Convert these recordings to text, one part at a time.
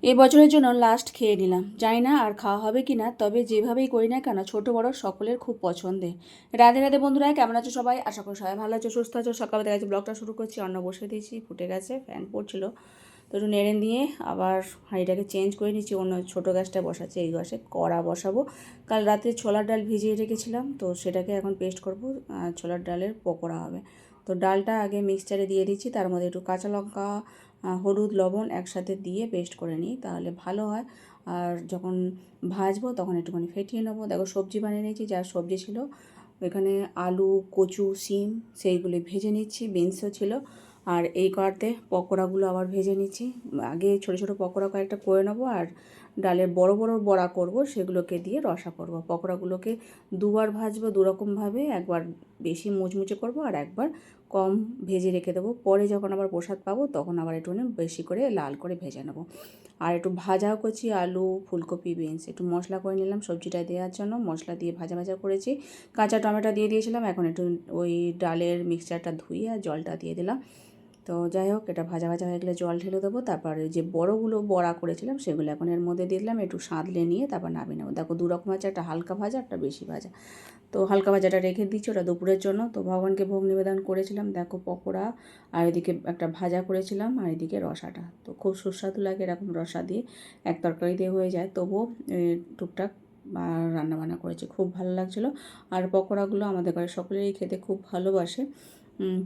এই বছরের জন্য লাস্ট খেয়ে নিলাম, জানি না আর খাওয়া হবে কি না, তবে যেভাবেই করি না কেন ছোটো বড় সকলের খুব পছন্দের। রাধে রাধে বন্ধুরা, কেমন আছো সবাই? আশা করি সবাই ভালো আছো, সুস্থ আছো। সকালে দেখা যাচ্ছে ব্লগটা শুরু করছি, অন্ন বসে দিয়েছি, ফুটে গেছে, ফ্যান পড়ছিল তো একটু নেড়ে দিয়ে আবার হাঁড়িটাকে চেঞ্জ করে নিচ্ছি, অন্য ছোটো গ্যাসটায় বসাচ্ছি। এই গ্যাসে কড়া বসাবো। কাল রাতে ছোলার ডাল ভিজিয়ে রেখেছিলাম, তো সেটাকে এখন পেস্ট করবো, ছোলার ডালের পকোড়া হবে। তো ডালটা আগে মিক্সচারে দিয়ে দিচ্ছি, তার মধ্যে একটু কাঁচা লঙ্কা, হলুদ, লবণ একসাথে দিয়ে পেস্ট করে নিই, তাহলে ভালো হয়। আর যখন ভাজবো তখন একটুখানি ফেটিয়ে নেবো। দেখো সবজি বানিয়ে নিয়েছি, যা সবজি ছিল এখানে আলু, কচু, শিম সেইগুলি ভেজে নিচ্ছি, বিনসও ছিল। আর এই কড়াতে পকোড়াগুলো আবার ভেজে নিচ্ছি। আগে ছোটো ছোটো পকোড়া কয়েকটা করে নেবো, আর ডালের বড় বড় বড়া করব, সেগুলোকে দিয়ে রসা করব। পকোড়াগুলোকে দুবার ভাজবো, দুরকমভাবে, একবার বেশি মুচমুচে করব আর একবার কম ভেজে রেখে দেবো। পরে যখন আবার প্রসাদ পাবো তখন আবার একটুখানি বেশি করে লাল করে ভেজে নেবো। আর একটু ভাজাও করছি, আলু, ফুলকপি, বিনস একটু মশলা করে নিলাম সবজিটা দেওয়ার জন্য, মশলা দিয়ে ভাজা ভাজা করেছি। কাঁচা টমেটো দিয়ে দিয়েছিলাম, এখন একটু ওই ডালের মিক্সচারটা ধুয়ে আর জলটা দিয়ে দিলাম। তো যাই হোক, এটা ভাজা ভাজা হয়ে গেলে জল ঢেলে দেবো। তারপরে যে বড়গুলো বড়া করেছিলাম সেগুলো এখন এর মধ্যে দিয়ে দিলাম, একটু সাঁতলে নিয়ে তারপর নামিয়ে নেবো। দেখো দুরকম আছে, একটা হালকা ভাজা, একটা বেশি ভাজা। তো হালকা ভাজাটা রেখে দিচ্ছি, ওটা দুপুরের জন্য। তো ভগবানকে ভোগ নিবেদন করেছিলাম। দেখো পকোড়া, আর এদিকে একটা ভাজা করেছিলাম, আর এদিকে রসাটা। তো খুব সুস্বাদু লাগে এরকম রসা দিয়ে, এক তরকারি দিয়ে হয়ে যায়, তবুও টুকটাক রান্নাবান্না করেছি, খুব ভালো লাগছিলো। আর পকোড়াগুলো আমাদের ঘরে সকলেই খেতে খুব ভালোবাসে।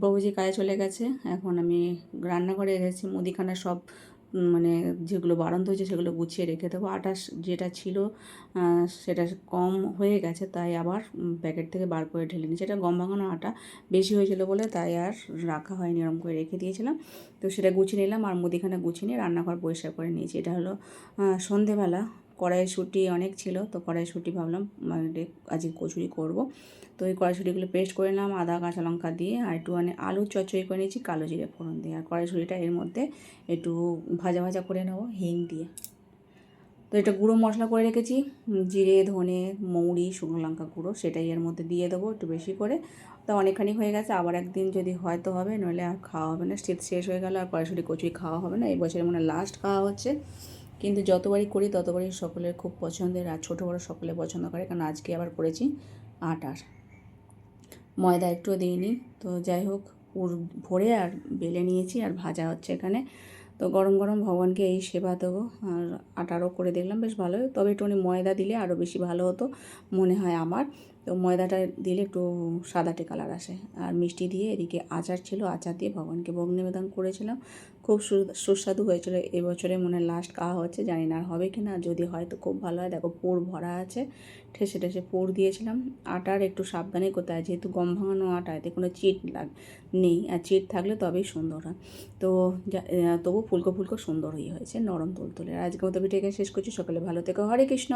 প্রভুজি কাজে চলে গেছে, এখন আমি রান্নাঘরে এসেছি। মুদিখানা সব মানে যেগুলো বাড়ন্ত হয়েছে সেগুলো গুছিয়ে রেখে দেবো। আটা যেটা ছিল সেটা কম হয়ে গেছে, তাই আবার প্যাকেট থেকে বার করে ঢেলে নিয়েছি। এটা গম ভাঙানো আটা, বেশি হয়েছিল বলে তাই আর রাখা হয়নি, এরকম করে রেখে দিয়েছিলাম। তো সেটা গুছিয়ে নিলাম, আর মুদিখানা গুছিয়ে নিয়ে রান্নাঘর পরিষ্কার করে নিয়েছি। এটা হলো সন্ধেবেলা। কড়াইশুঁটি অনেক ছিল, তো কড়াইশুঁটি ভাবলাম মানে আজকে কচুরি করব। তো এই কড়াইশুঁটিগুলো পেস্ট করে নিলাম আদা কাঁচা লঙ্কা দিয়ে, আর একটুখানি আলু চচ্চড়ি করে নিয়েছি কালো জিরে ফোড়ন দিয়ে। আর কড়াইশুঁটিটা এর মধ্যে একটু ভাজা ভাজা করে নেবো হিং দিয়ে। তো এটা গুঁড়ো মশলা করে রেখেছি, জিরে, ধনে, মৌরি, শুকনো লঙ্কা গুঁড়ো, সেটাই এর মধ্যে দিয়ে দেবো একটু বেশি করে। তো অনেকখানি হয়ে গেছে, আবার একদিন যদি হয়তো হবে, নইলে আর খাওয়া হবে না। শীত শেষ হয়ে গেল আর কড়াইশুঁটি কচুরি খাওয়া হবে না, এই বছরের মানে লাস্ট খাওয়া হচ্ছে। কিন্তু যতবারই করি ততবারই সকলের খুব পছন্দের, আর ছোটো বড়ো সকলে পছন্দ করে। কারণ আজকে আবার করেছি আটার, ময়দা একটুও দিইনি। তো যাই হোক, পুর ভরে আর বেলে নিয়েছি, আর ভাজা হচ্ছে এখানে। তো গরম গরম ভগবানকে এই সেবা দেবো। আর আটারও করে দেখলাম বেশ ভালো, তবে একটুখানি ময়দা দিলে আরও বেশি ভালো হতো মনে হয় আমার। তো ময়দাটা দিলে একটু সাদাটে কালার আসে। আর মিষ্টি দিয়ে এদিকে আচার ছিল, আচার দিয়ে ভগবানকে ভোগ নিবেদন করেছিলাম। খুব সুস্বাদু হয়েছিল। এবছরে মনে লাস্ট খাওয়া হচ্ছে, জানি না আর হবে কি না, যদি হয় তো খুব ভালো হয়। দেখো পুর ভরা আছে, ঠেসে ঠেসে পুর দিয়েছিলাম। আটার একটু সাবধানে করতে হয়, যেহেতু গম ভাঙানো আটা, এতে কোনো চিট নেই, আর চিট থাকলে তবেই সুন্দর হয়। তো তবু ফুলকো ফুলকো সুন্দরই হয়েছে, নরম তুলতুলে। আর আজকে মতো ভিডিওকে শেষ করছি, সকালে ভালো থেকো, হরে কৃষ্ণ।